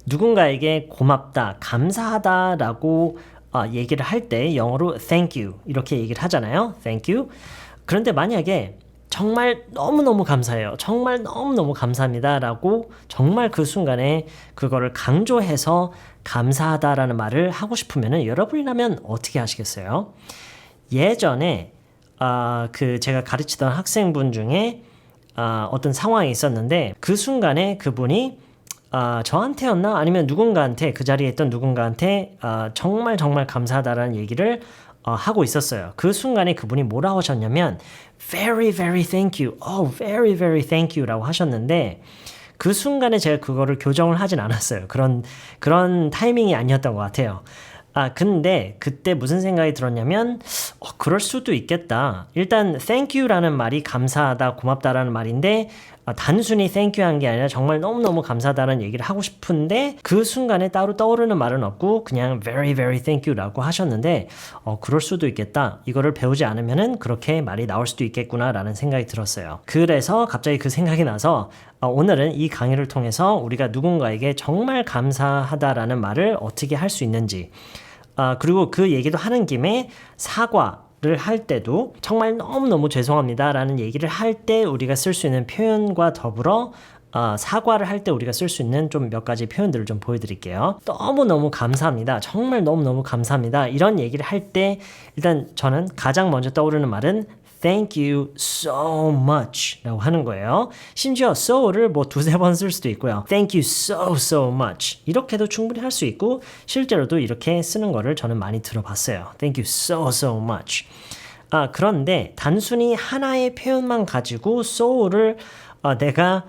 누군가에게 고맙다, 감사하다라고 얘기를 할 때 영어로 thank you 이렇게 얘기를 하잖아요. thank you. 그런데 만약에 정말 너무너무 감사해요. 정말 너무너무 감사합니다 라고 정말 그 순간에 그거를 강조해서 감사하다라는 말을 하고 싶으면 여러분이라면 어떻게 하시겠어요? 예전에 제가 가르치던 학생분 중에 어떤 상황이 있었는데 그 순간에 그분이 저한테였나 아니면 누군가한테 그 자리에 있던 누군가한테 정말 정말 감사하다라는 얘기를 하고 있었어요. 그 순간에 그분이 뭐라고 하셨냐면 very very thank you, very very thank you 라고 하셨는데 그 순간에 제가 그거를 교정을 하진 않았어요. 그런 타이밍이 아니었던 것 같아요. 근데 그때 무슨 생각이 들었냐면 그럴 수도 있겠다. 일단 thank you라는 말이 감사하다, 고맙다라는 말인데 단순히 thank you 한 게 아니라 정말 너무너무 감사하다는 얘기를 하고 싶은데 그 순간에 따로 떠오르는 말은 없고 그냥 very very thank you라고 하셨는데 그럴 수도 있겠다. 이거를 배우지 않으면은 그렇게 말이 나올 수도 있겠구나라는 생각이 들었어요. 그래서 갑자기 그 생각이 나서 오늘은 이 강의를 통해서 우리가 누군가에게 정말 감사하다라는 말을 어떻게 할 수 있는지 그리고 그 얘기도 하는 김에 사과를 할 때도 정말 너무너무 죄송합니다 라는 얘기를 할 때 우리가 쓸 수 있는 표현과 더불어 사과를 할 때 우리가 쓸 수 있는 좀 몇 가지 표현들을 좀 보여드릴게요. 너무너무 감사합니다. 정말 너무너무 감사합니다. 이런 얘기를 할 때 일단 저는 가장 먼저 떠오르는 말은 Thank you so much 라고 하는 거예요. 심지어 so를 뭐 두세 번 쓸 수도 있고요. Thank you so much 이렇게도 충분히 할 수 있고 실제로도 이렇게 쓰는 거를 저는 많이 들어봤어요. Thank you so much. 그런데 단순히 하나의 표현만 가지고 so를 내가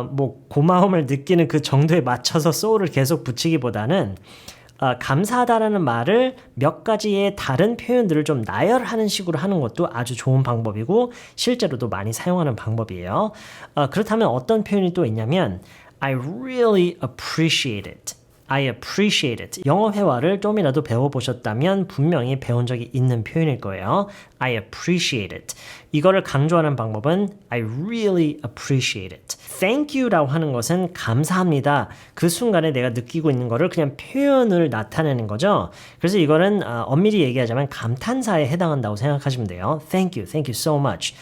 뭐 고마움을 느끼는 그 정도에 맞춰서 so를 계속 붙이기보다는 감사하다라는 말을 몇 가지의 다른 표현들을 좀 나열하는 식으로 하는 것도 아주 좋은 방법이고 실제로도 많이 사용하는 방법이에요. 그렇다면 어떤 표현이 또 있냐면 I really appreciate it. I appreciate it. 영어 회화를 좀이라도 배워보셨다면 분명히 배운 적이 있는 표현일 거예요. I appreciate it. 이거를 강조하는 방법은 I really appreciate it. Thank you라고 하는 것은 감사합니다. 그 순간에 내가 느끼고 있는 거를 그냥 표현을 나타내는 거죠. 그래서 이거는 엄밀히 얘기하자면 감탄사에 해당한다고 생각하시면 돼요. Thank you so much.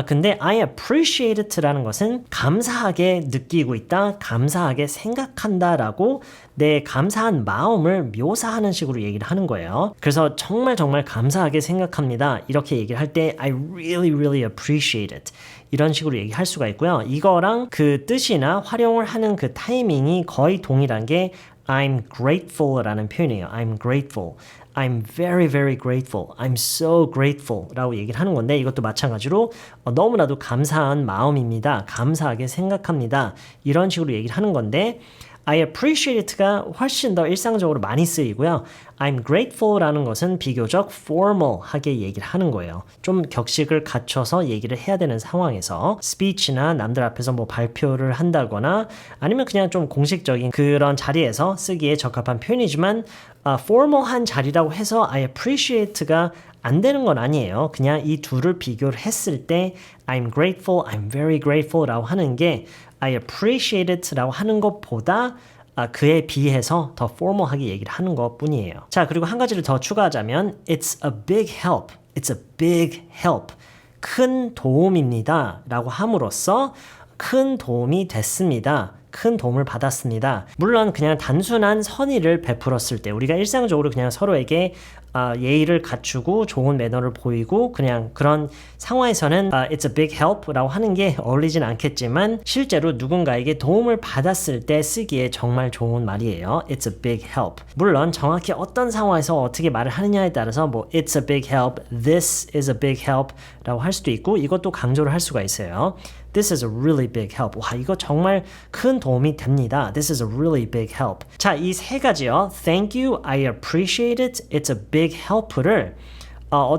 근데 I appreciate it라는 것은 감사하게 느끼고 있다, 감사하게 생각한다라고 내 감사한 마음을 묘사하는 식으로 얘기를 하는 거예요. 그래서 정말 정말 감사하게 생각합니다. 이렇게 얘기를 할 때 I really appreciate it. 이런 식으로 얘기할 수가 있고요. 이거랑 그 뜻이나 활용을 하는 그 타이밍이 거의 동일한 게 I'm grateful라는 표현이에요. I'm grateful. I'm very very grateful. I'm so grateful 라고 얘기를 하는 건데 이것도 마찬가지로 너무나도 감사한 마음입니다. 감사하게 생각합니다. 이런 식으로 얘기를 하는 건데 I appreciate it가 훨씬 더 일상적으로 많이 쓰이고요. I'm grateful라는 것은 비교적 formal하게 얘기를 하는 거예요. 좀 격식을 갖춰서 얘기를 해야 되는 상황에서 speech나 남들 앞에서 뭐 발표를 한다거나 아니면 그냥 좀 공식적인 그런 자리에서 쓰기에 적합한 표현이지만 formal한 자리라고 해서 I appreciate가 안 되는 건 아니에요. 그냥 이 둘을 비교를 했을 때 I'm grateful, I'm very grateful 라고 하는 게 I appreciate it 라고 하는 것보다 그에 비해서 더 formal하게 얘기를 하는 것 뿐이에요. 자, 그리고 한 가지를 더 추가하자면 It's a big help. It's a big help. 큰 도움입니다. 라고 함으로써 큰 도움이 됐습니다. 큰 도움을 받았습니다. 물론 그냥 단순한 선의를 베풀었을 때 우리가 일상적으로 그냥 서로에게 예의를 갖추고 좋은 매너를 보이고 그냥 그런 상황에서는 It's a big help 라고 하는 게 어울리진 않겠지만 실제로 누군가에게 도움을 받았을 때 쓰기에 정말 좋은 말이에요. It's a big help. 물론 정확히 어떤 상황에서 어떻게 말을 하느냐에 따라서 뭐 It's a big help, This is a big help 라고 할 수도 있고 이것도 강조를 할 수가 있어요. This is a really big help. 와, 이거 정말 큰 도움이 됩니다. This is a really big help. 자, 이 세 가지요. Thank you, I appreciate it, it's a big help를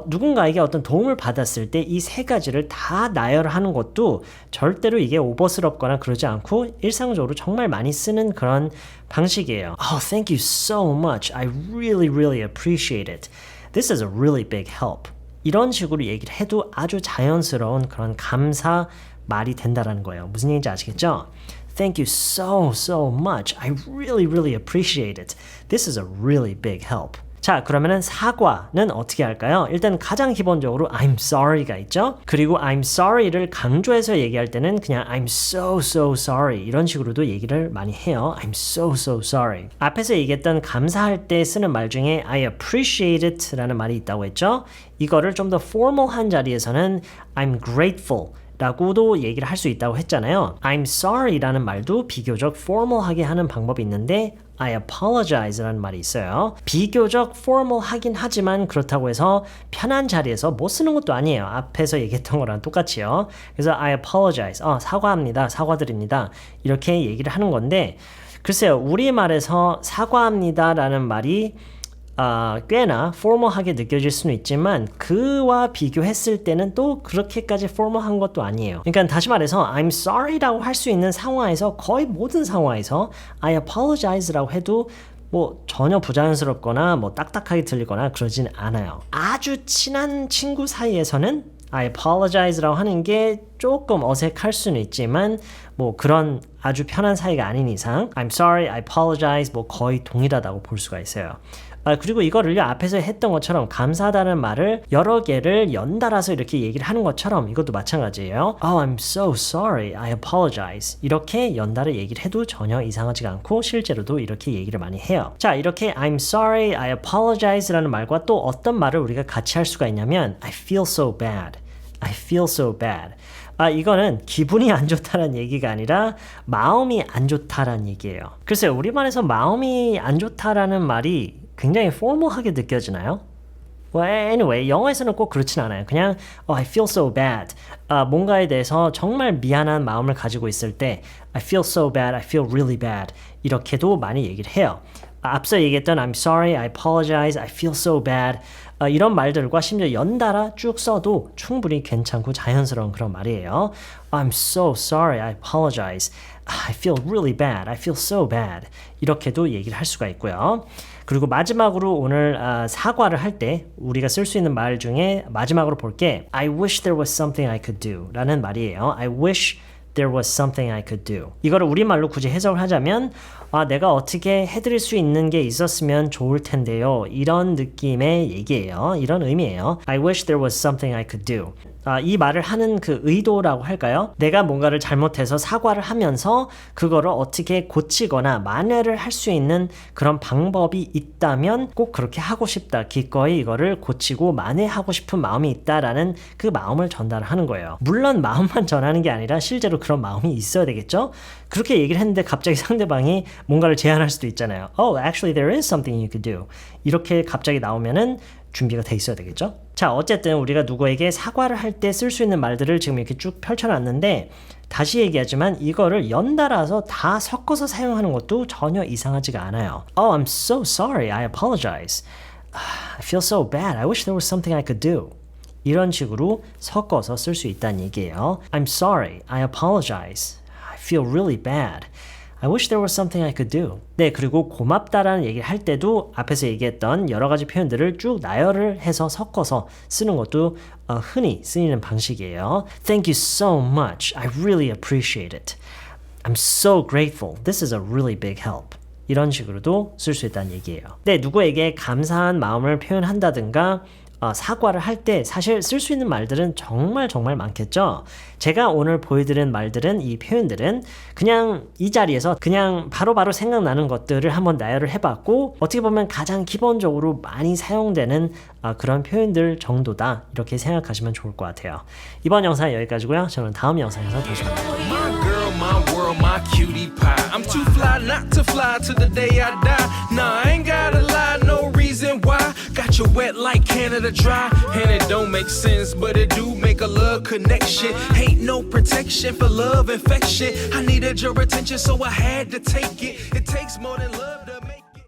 누군가에게 어떤 도움을 받았을 때 이 세 가지를 다 나열하는 것도 절대로 이게 오버스럽거나 그러지 않고 일상적으로 정말 많이 쓰는 그런 방식이에요. Thank you so much. I really, really appreciate it. This is a really big help. 이런 식으로 얘기를 해도 아주 자연스러운 그런 감사 말이 된다라는 거예요. 무슨 얘기인지 아시겠죠? Thank you so much. I really appreciate it. This is a really big help. 자, 그러면은 사과는 어떻게 할까요? 일단 가장 기본적으로 I'm sorry가 있죠? 그리고 I'm sorry를 강조해서 얘기할 때는 그냥 I'm so sorry 이런 식으로도 얘기를 많이 해요. I'm so sorry. 앞에서 얘기했던 감사할 때 쓰는 말 중에 I appreciate it 라는 말이 있다고 했죠? 이거를 좀 더 formal한 자리에서는 I'm grateful 라고도 얘기를 할 수 있다고 했잖아요. I'm sorry 라는 말도 비교적 formal하게 하는 방법이 있는데 I apologize 라는 말이 있어요. 비교적 formal하긴 하지만 그렇다고 해서 편한 자리에서 못 쓰는 것도 아니에요. 앞에서 얘기했던 거랑 똑같이요. 그래서 I apologize. 사과합니다. 사과드립니다. 이렇게 얘기를 하는 건데 글쎄요. 우리말에서 사과합니다 라는 말이 꽤나 formal하게 느껴질 수는 있지만 그와 비교했을 때는 또 그렇게까지 formal한 것도 아니에요. 그러니까 다시 말해서 I'm sorry라고 할 수 있는 상황에서 거의 모든 상황에서 I apologize라고 해도 뭐 전혀 부자연스럽거나 뭐 딱딱하게 들리거나 그러진 않아요. 아주 친한 친구 사이에서는 I apologize라고 하는 게 조금 어색할 수는 있지만 뭐 그런 아주 편한 사이가 아닌 이상 I'm sorry, I apologize 뭐 거의 동일하다고 볼 수가 있어요. 그리고 이거를요 앞에서 했던 것처럼 감사하다는 말을 여러 개를 연달아서 이렇게 얘기를 하는 것처럼 이것도 마찬가지예요. Oh, I'm so sorry. I apologize. 이렇게 연달아 얘기를 해도 전혀 이상하지가 않고 실제로도 이렇게 얘기를 많이 해요. 자, 이렇게 I'm sorry, I apologize라는 말과 또 어떤 말을 우리가 같이 할 수가 있냐면 I feel so bad. I feel so bad. 이거는 기분이 안 좋다는 얘기가 아니라 마음이 안 좋다라는 얘기예요. 글쎄요, 우리말에서 마음이 안 좋다라는 말이 굉장히 formal하게 느껴지나요? Well, anyway, 영어에서는 꼭 그렇진 않아요. 그냥 I feel so bad. 뭔가에 대해서 정말 미안한 마음을 가지고 있을 때 I feel so bad, I feel really bad 이렇게도 많이 얘기를 해요. 앞서 얘기했던 I'm sorry, I apologize, I feel so bad 이런 말들과 심지어 연달아 쭉 써도 충분히 괜찮고 자연스러운 그런 말이에요. I'm so sorry, I apologize, I feel really bad, I feel so bad 이렇게도 얘기를 할 수가 있고요. 그리고 마지막으로 오늘 사과를 할 때 우리가 쓸 수 있는 말 중에 마지막으로 볼게 I wish there was something I could do 라는 말이에요. I wish there was something I could do. 이거를 우리말로 굳이 해석을 하자면 내가 어떻게 해드릴 수 있는 게 있었으면 좋을 텐데요. 이런 느낌의 얘기예요. 이런 의미예요. I wish there was something I could do. 이 말을 하는 그 의도라고 할까요? 내가 뭔가를 잘못해서 사과를 하면서 그거를 어떻게 고치거나 만회를 할 수 있는 그런 방법이 있다면 꼭 그렇게 하고 싶다. 기꺼이 이거를 고치고 만회하고 싶은 마음이 있다라는 그 마음을 전달하는 거예요. 물론 마음만 전하는 게 아니라 실제로 그런 마음이 있어야 되겠죠? 그렇게 얘기를 했는데 갑자기 상대방이 뭔가를 제안할 수도 있잖아요. Oh, actually there is something you could do. 이렇게 갑자기 나오면은 준비가 돼 있어야 되겠죠? 자, 어쨌든 우리가 누구에게 사과를 할 때 쓸 수 있는 말들을 지금 이렇게 쭉 펼쳐놨는데 다시 얘기하지만 이거를 연달아서 다 섞어서 사용하는 것도 전혀 이상하지가 않아요. Oh, I'm so sorry. I apologize. I feel so bad. I wish there was something I could do. 이런 식으로 섞어서 쓸 수 있다는 얘기예요. I'm sorry. I apologize. I feel really bad. I wish there was something I could do. 네, 그리고 고맙다라는 얘기를 할 때도 앞에서 얘기했던 여러 가지 표현들을 쭉 나열을 해서 섞어서 쓰는 것도 흔히 쓰이는 방식이에요. Thank you so much. I really appreciate it. I'm so grateful. This is a really big help. 이런 식으로도 쓸 수 있다는 얘기예요. 네, 누구에게 감사한 마음을 표현한다든가 사과를 할 때 사실 쓸 수 있는 말들은 정말 많겠죠. 제가 오늘 보여드린 말들은 이 표현들은 그냥 이 자리에서 그냥 바로바로 생각나는 것들을 한번 나열을 해봤고 어떻게 보면 가장 기본적으로 많이 사용되는 그런 표현들 정도다 이렇게 생각하시면 좋을 것 같아요. 이번 영상 여기까지고요. 저는 다음 영상에서 다시 만나요. My world, my cutie pie. I'm too fly not to fly till the day I die. Nah, I ain't gotta lie, no reason why. Got you wet like Canada Dry. And it don't make sense, but it do make a love connection. Ain't no protection for love infection. I needed your attention, so I had to take it. It takes more than love to make